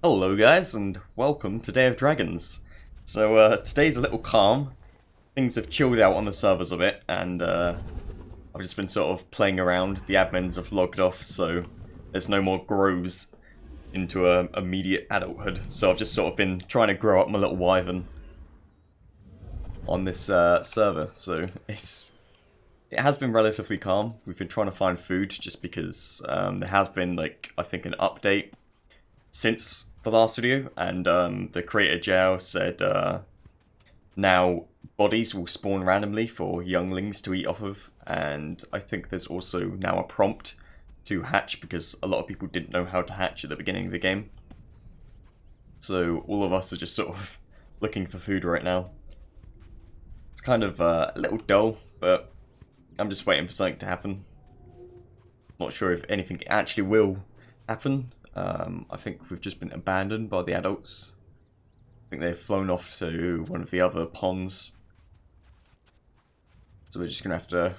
Hello guys, and welcome to Day of Dragons. Today's a little calm. Things have chilled out on the servers a bit, and I've just been sort of playing around. The admins have logged off, so there's no more grows into immediate adulthood. So I've just sort of been trying to grow up my little wyvern on this server. It has been relatively calm. We've been trying to find food just because there has been, like, I think an update since the last video, and the creator Jao said now bodies will spawn randomly for younglings to eat off of, and I think there's also now a prompt to hatch because a lot of people didn't know how to hatch at the beginning of the game. So all of us are just sort of looking for food right now. It's kind of a little dull, but I'm just waiting for something to happen. Not sure if anything actually will happen. I think we've just been abandoned by the adults. I think they've flown off to one of the other ponds. So we're just gonna have to...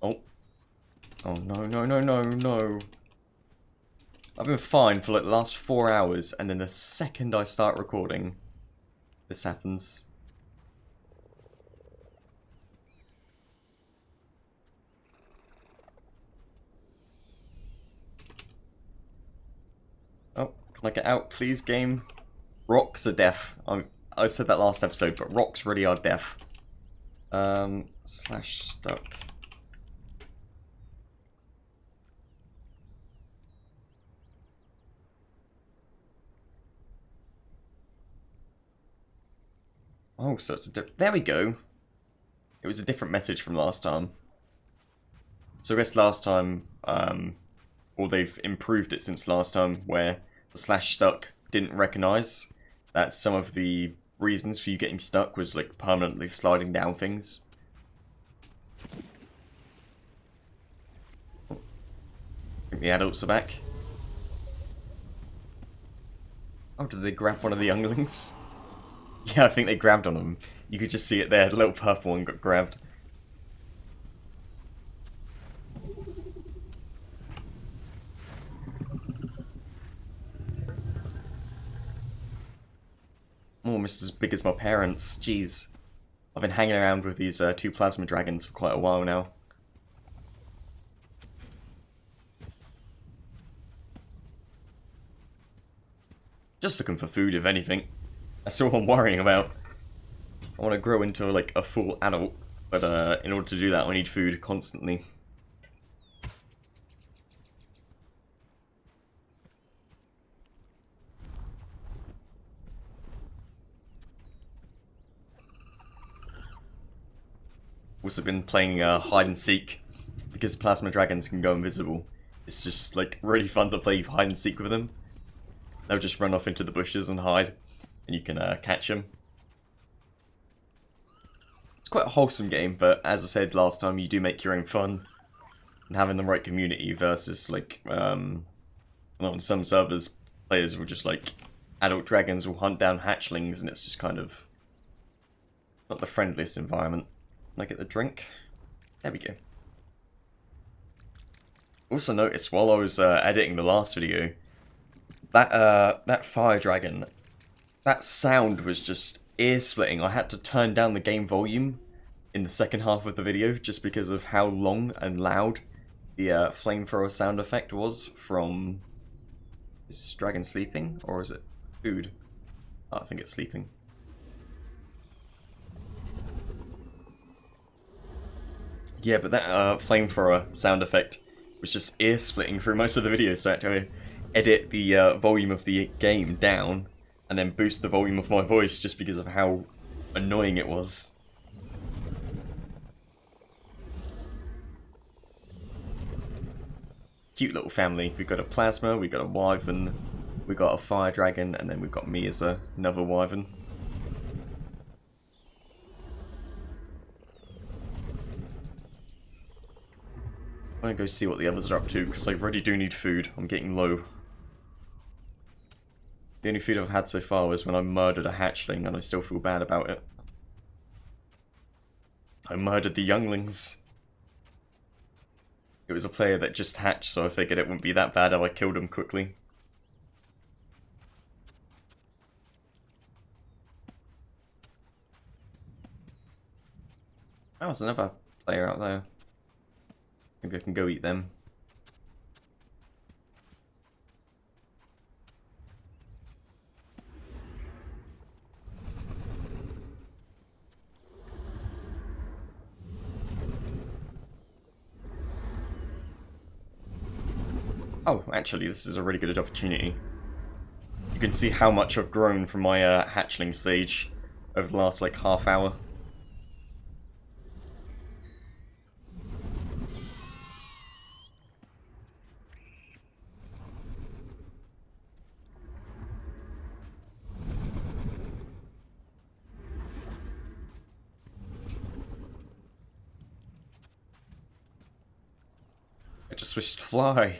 Oh no. I've been fine for like the last 4 hours, and then the second I start recording, this happens. Oh, can I get out, please, game? Rocks are deaf. I said that last episode, but rocks really are deaf. Slash stuck. Oh, so it's there we go. It was a different message from last time. So I guess last time, or they've improved it since last time, where the slash stuck didn't recognise that some of the reasons for you getting stuck was like permanently sliding down things. Oh. I think the adults are back. Oh, did they grab one of the younglings? Yeah, I think they grabbed on him. You could just see it there, the little purple one got grabbed. Almost as big as my parents. Jeez. I've been hanging around with these two plasma dragons for quite a while now. Just looking for food, if anything. That's all I'm worrying about. I want to grow into like a full adult, but in order to do that I need food constantly. Also been playing hide and seek because plasma dragons can go invisible. It's just like really fun to play hide and seek with them. They'll just run off into the bushes and hide, and you can catch them. It's quite a wholesome game, but as I said last time, you do make your own fun. And having the right community versus like, on some servers, players will just like, adult dragons will hunt down hatchlings, and it's just kind of not the friendliest environment. Can I get the drink? There we go. Also noticed while I was editing the last video, that fire dragon, that sound was just ear-splitting. I had to turn down the game volume in the second half of the video just because of how long and loud the flamethrower sound effect was from... Is this dragon sleeping? Or is it food? Oh, I think it's sleeping. Yeah, but that flamethrower sound effect was just ear-splitting through most of the video, so I had to edit the volume of the game down and then boost the volume of my voice just because of how annoying it was. Cute little family. We've got a plasma, we've got a wyvern, we've got a fire dragon, and then we've got me as another wyvern. I'm gonna go see what the others are up to, because I really do need food. I'm getting low. The only food I've had so far was when I murdered a hatchling, and I still feel bad about it. I murdered the younglings. It was a player that just hatched, so I figured it wouldn't be that bad if I killed him quickly. Oh, there's another player out there. Maybe I can go eat them. Oh, actually, this is a really good opportunity. You can see how much I've grown from my hatchling stage over the last, like, half hour. I just wish to fly.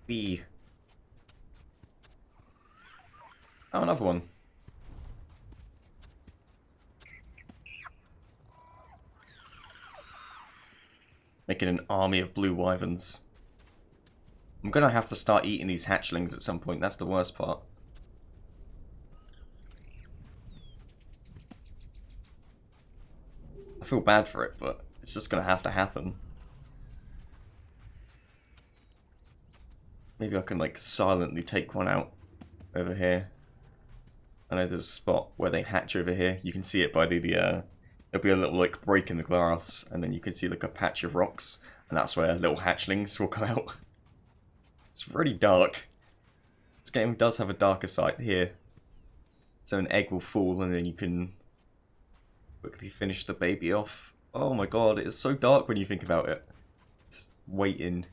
Wee. Oh, another one. Making an army of blue wyverns. I'm gonna have to start eating these hatchlings at some point, that's the worst part. I feel bad for it, but it's just gonna have to happen. Maybe I can, like, silently take one out over here. I know there's a spot where they hatch over here. You can see it by there'll be a little, like, break in the glass, and then you can see, like, a patch of rocks, and that's where little hatchlings will come out. It's really dark. This game does have a darker side here. So an egg will fall, and then you can quickly finish the baby off. Oh my god, it is so dark when you think about it. It's waiting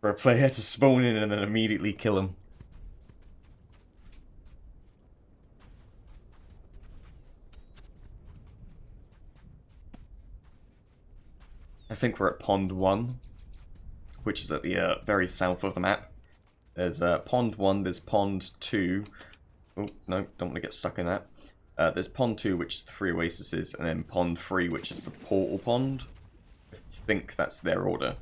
for a player to spawn in and then immediately kill him. I think we're at Pond 1, which is at the very south of the map. There's Pond 1, there's Pond 2. Oh, no, don't want to get stuck in that. There's Pond 2, which is the 3 oases, and then Pond 3, which is the portal pond. I think that's their order.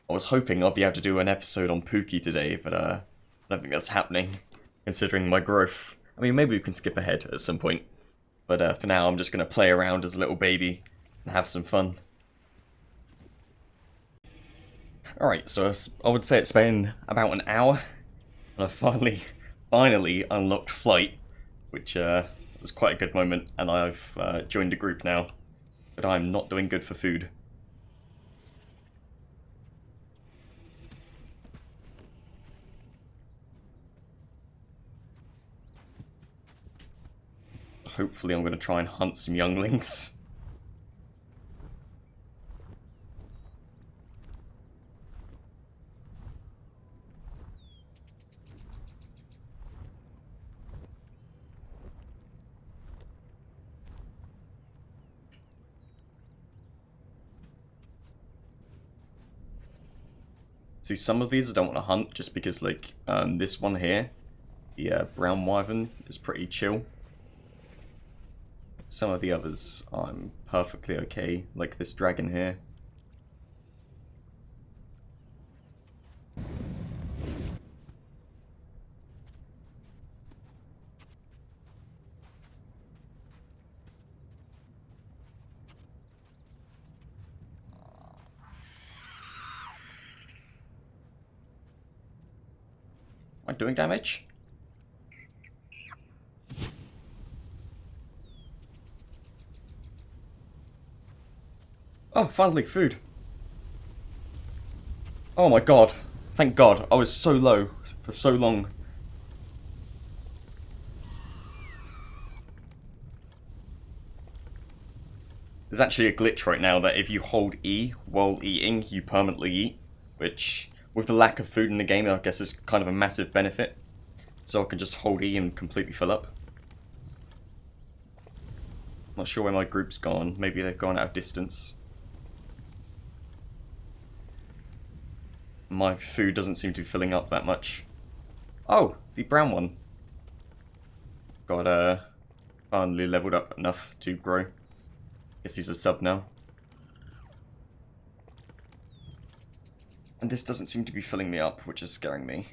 I was hoping I'd be able to do an episode on Pookie today, but I don't think that's happening, considering my growth. I mean, maybe we can skip ahead at some point. But for now, I'm just going to play around as a little baby and have some fun. Alright, so I would say it's been about an hour, and I finally unlocked Flight, which was quite a good moment, and I've joined a group now, but I'm not doing good for food. Hopefully I'm going to try and hunt some younglings. See, some of these I don't want to hunt just because, like, this one here, the brown wyvern, is pretty chill. Some of the others I'm perfectly okay, like this dragon here. Am I doing damage? Oh, finally, food. Oh my god. Thank god. I was so low for so long. There's actually a glitch right now that if you hold E while eating, you permanently eat. Which, with the lack of food in the game, I guess is kind of a massive benefit. So I can just hold E and completely fill up. Not sure where my group's gone. Maybe they've gone out of distance. My food doesn't seem to be filling up that much. Oh, the brown one. Got finally leveled up enough to grow. Guess he's a sub now. And this doesn't seem to be filling me up, which is scaring me.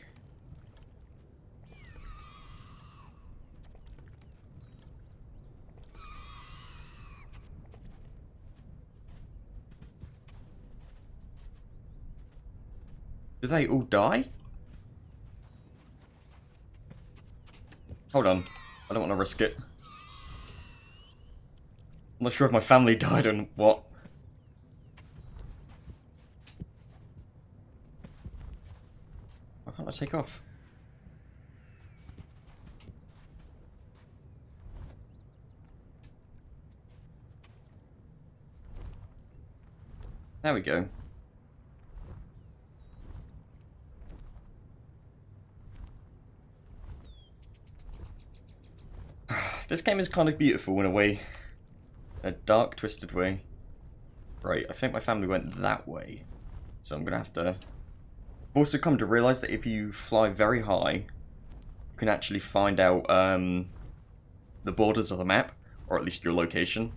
Did they all die? Hold on. I don't want to risk it. I'm not sure if my family died or what. Why can't I take off? There we go. This game is kind of beautiful in a way. A dark, twisted way. Right, I think my family went that way. So I'm gonna have to... I've also come to realise that if you fly very high, you can actually find out the borders of the map, or at least your location,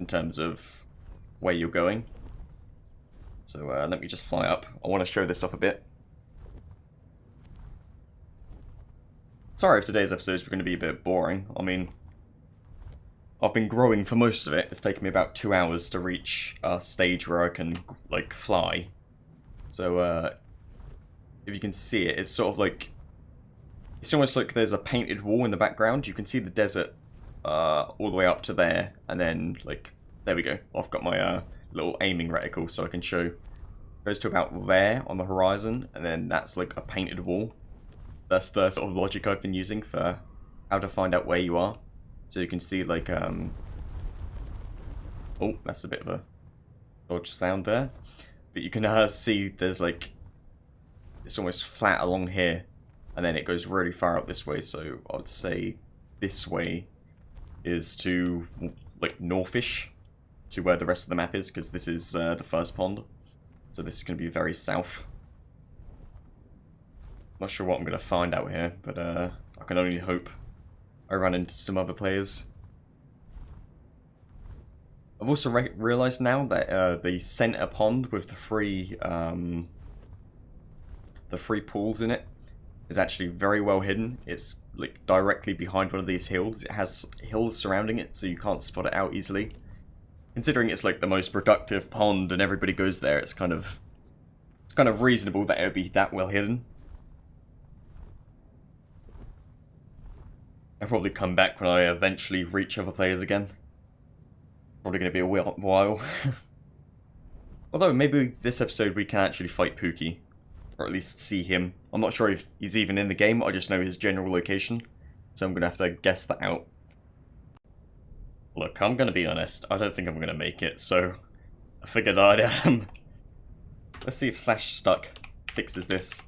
in terms of where you're going. So let me just fly up. I want to show this off a bit. Sorry if today's episodes were going to be a bit boring. I mean, I've been growing for most of it. It's taken me about 2 hours to reach a stage where I can, like, fly. So, if you can see it, it's sort of like... It's almost like there's a painted wall in the background. You can see the desert all the way up to there. And then, like, there we go. I've got my little aiming reticle so I can show. It goes to about there on the horizon. And then that's, like, a painted wall. That's the sort of logic I've been using for how to find out where you are. So you can see, like, oh, that's a bit of a dodge sound there. But you can see there's, like, it's almost flat along here. And then it goes really far up this way. So I would say this way is to, like, northish to where the rest of the map is. Because this is the first pond. So this is going to be very south. Not sure what I'm going to find out here, but I can only hope I run into some other players. I've also realised now that the centre pond with the three pools in it is actually very well hidden. It's like directly behind one of these hills. It has hills surrounding it, so you can't spot it out easily. Considering it's like the most productive pond and everybody goes there, it's kind of reasonable that it would be that well hidden. I'll probably come back when I eventually reach other players again. Probably going to be a while. Although, maybe this episode we can actually fight Pookie. Or at least see him. I'm not sure if he's even in the game, I just know his general location. So I'm going to have to guess that out. Look, I'm going to be honest. I don't think I'm going to make it, so... I figured let's see if /stuck fixes this.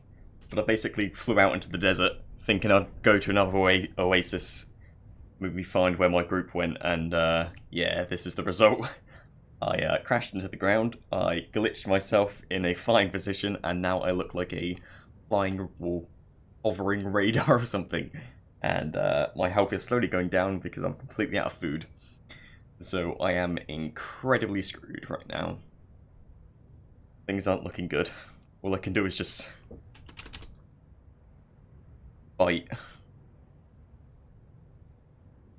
But I basically flew out into the desert, thinking I'd go to another oasis, maybe find where my group went, and yeah, this is the result. I crashed into the ground, I glitched myself in a flying position, and now I look like a flying or hovering radar or something. And my health is slowly going down because I'm completely out of food. So I am incredibly screwed right now. Things aren't looking good. All I can do is just... fight.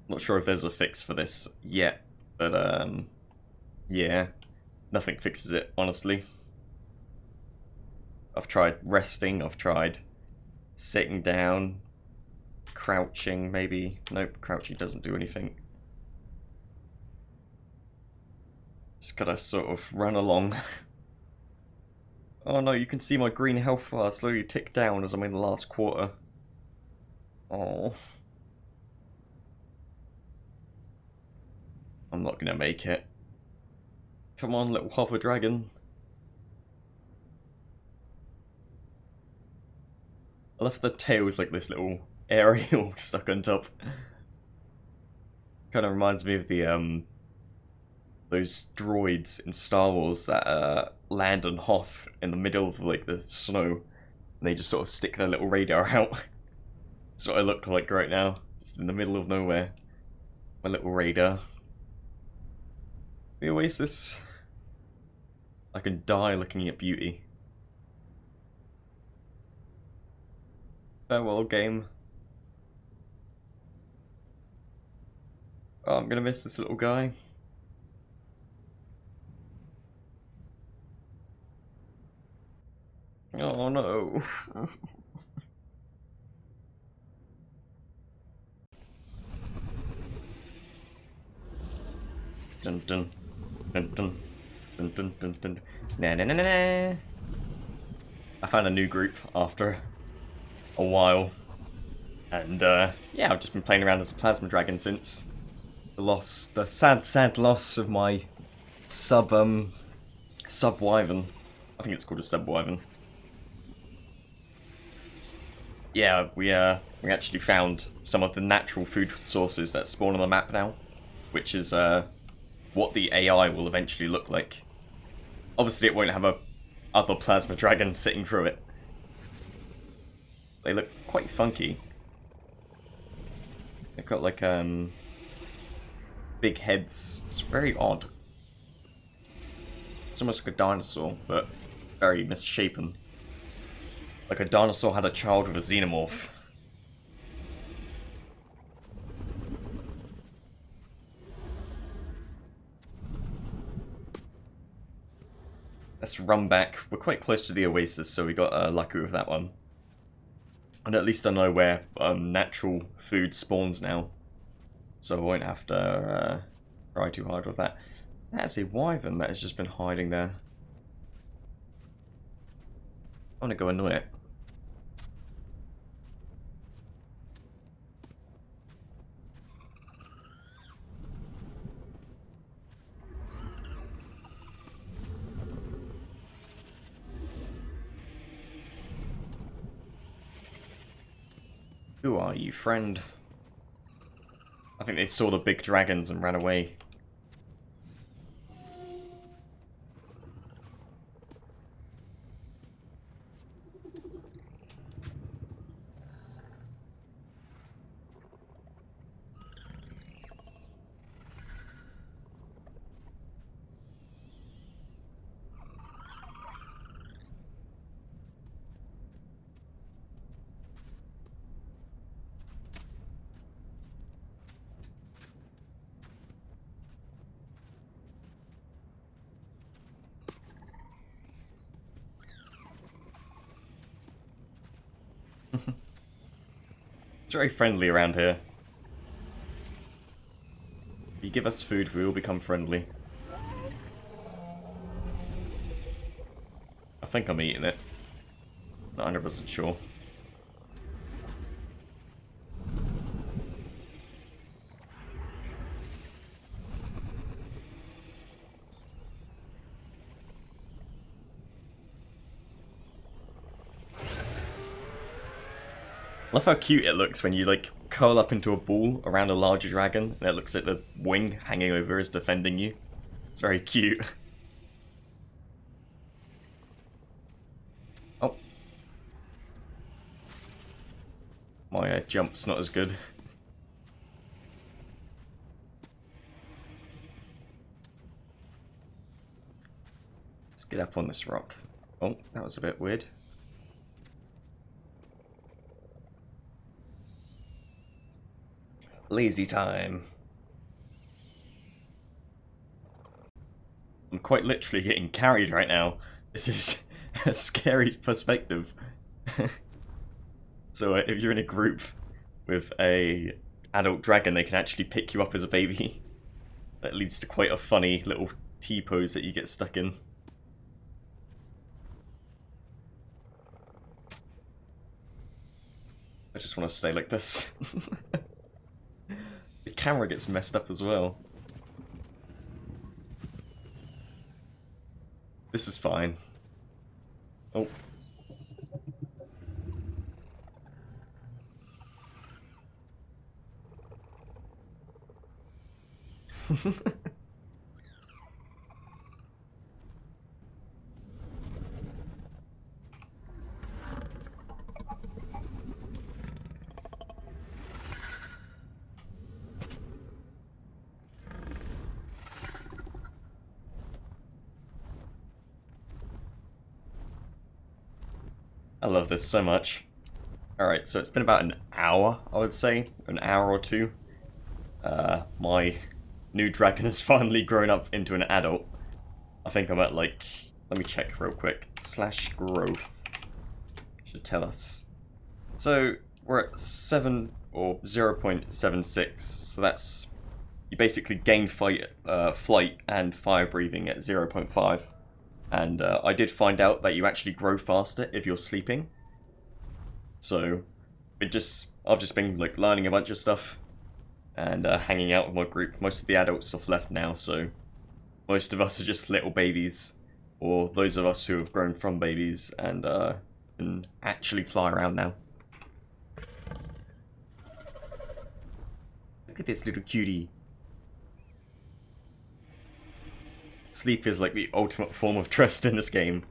Not sure if there's a fix for this yet, but yeah, nothing fixes it, honestly. I've tried resting, I've tried sitting down, crouching maybe. Nope, crouching doesn't do anything. Just gotta sort of run along. Oh no, you can see my green health bar slowly tick down as I'm in the last quarter. Oh. I'm not gonna make it. Come on, little hover dragon. I love the tails like this little aerial stuck on top. Kind of reminds me of the those droids in Star Wars that land on Hoth in the middle of like the snow, and they just sort of stick their little radar out. That's what I look like right now, just in the middle of nowhere. My little radar. The oasis. I can die looking at beauty. Farewell, game. Oh, I'm gonna miss this little guy. Oh no. Dun dun dun dun dun dun dun dun. Na na na na na. I found a new group after a while, and yeah, I've just been playing around as a plasma dragon since the sad loss of my sub-wyvern. I think it's called a sub-wyvern. Yeah, we actually found some of the natural food sources that spawn on the map now, which is what the AI will eventually look like. Obviously, it won't have other plasma dragons sitting through it. They look quite funky. They've got like big heads. It's very odd. It's almost like a dinosaur, but very misshapen. Like a dinosaur had a child with a xenomorph. Let's run back. We're quite close to the oasis, so we got lucky with that one. And at least I know where natural food spawns now. So I won't have to try too hard with that. That's a wyvern that has just been hiding there. I want to go annoy it. Who are you, friend? I think they saw the big dragons and ran away. It's very friendly around here. If you give us food, we will become friendly. I think I'm eating it. Not 100% sure. I love how cute it looks when you like curl up into a ball around a larger dragon and it looks like the wing hanging over is defending you. It's very cute. Oh. My jump's not as good. Let's get up on this rock. Oh, that was a bit weird. Lazy time. I'm quite literally getting carried right now. This is a scary perspective. So if you're in a group with a adult dragon, they can actually pick you up as a baby. That leads to quite a funny little T-pose that you get stuck in. I just want to stay like this. The camera gets messed up as well. This is fine. Oh. I love this so much. Alright, so it's been about an hour, I would say. An hour or two. My new dragon has finally grown up into an adult. I think I'm at like... Let me check real quick. /growth. should tell us. So we're at 7 or 0.76, so that's, you basically gain flight and fire breathing at 0.5. And I did find out that you actually grow faster if you're sleeping. So I've just been like learning a bunch of stuff and hanging out with my group. Most of the adults have left now, so most of us are just little babies, or those of us who have grown from babies and can actually fly around now. Look at this little cutie. Sleep is like the ultimate form of trust in this game.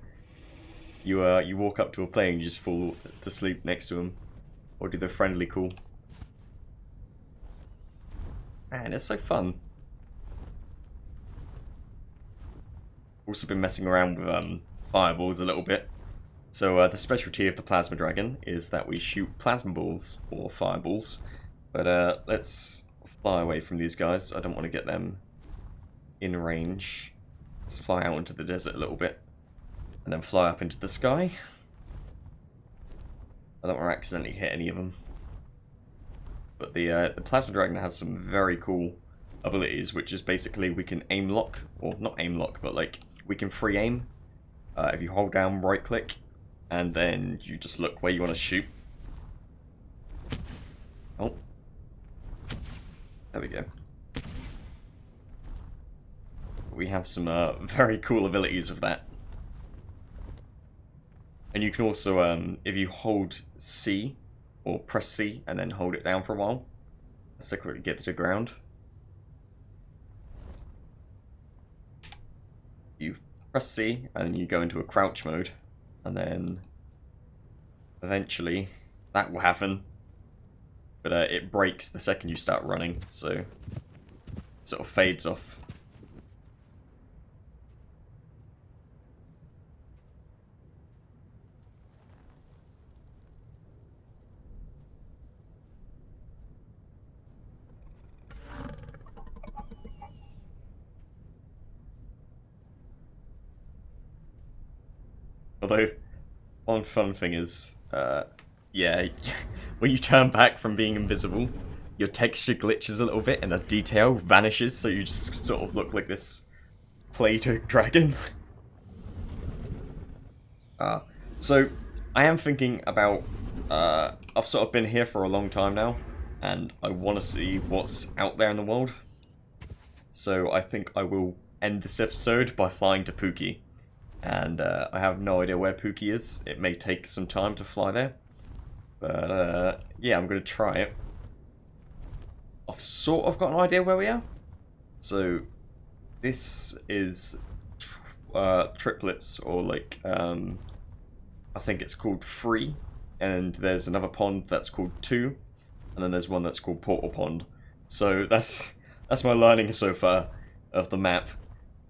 You walk up to a player and you just fall to sleep next to him, or do the friendly call. Man, it's so fun. Also been messing around with fireballs a little bit. So the specialty of the plasma dragon is that we shoot plasma balls or fireballs. But let's fly away from these guys. I don't want to get them in range. Let's fly out into the desert a little bit, and then fly up into the sky. I don't want to accidentally hit any of them. But the plasma dragon has some very cool abilities, which is basically we can aim lock, or not aim lock, but like we can free aim if you hold down right click, and then you just look where you want to shoot. Oh, there we go. We have some very cool abilities with that. And you can also, if you hold C, or press C and then hold it down for a while, let's quickly get to the ground. You press C and then you go into a crouch mode, and then eventually that will happen. But it breaks the second you start running, so it sort of fades off. Although, one fun thing is, yeah, when you turn back from being invisible, your texture glitches a little bit and the detail vanishes, so you just sort of look like this Play-Doh dragon. So, I am thinking about, I've sort of been here for a long time now, and I want to see what's out there in the world. So I think I will end this episode by flying to Pookie. And I have no idea where Pookie is. It may take some time to fly there. But yeah, I'm going to try it. I've sort of got an idea where we are. So this is triplets, or like, I think it's called 3. And there's another pond that's called 2. And then there's one that's called Portal Pond. So that's my learning so far of the map.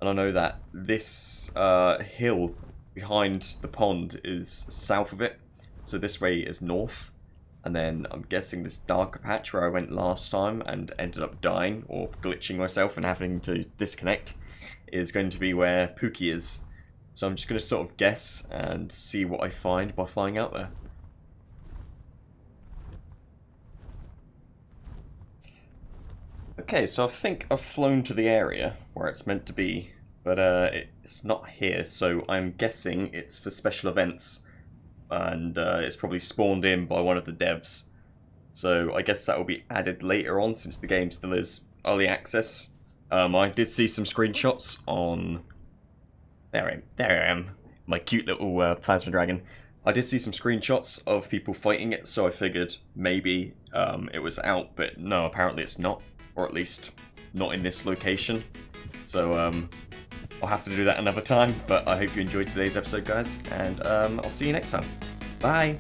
And I know that this hill behind the pond is south of it, so this way is north. And then I'm guessing this darker patch where I went last time and ended up dying or glitching myself and having to disconnect is going to be where Pookie is. So I'm just going to sort of guess and see what I find by flying out there. Okay, so I think I've flown to the area where it's meant to be, but it's not here, so I'm guessing it's for special events, and it's probably spawned in by one of the devs. So I guess that will be added later on, since the game still is early access. I did see some screenshots on... There I am, my cute little plasma dragon. I did see some screenshots of people fighting it, so I figured maybe it was out, but no, apparently it's not. Or at least, not in this location. So, I'll have to do that another time, but I hope you enjoyed today's episode, guys, and I'll see you next time. Bye!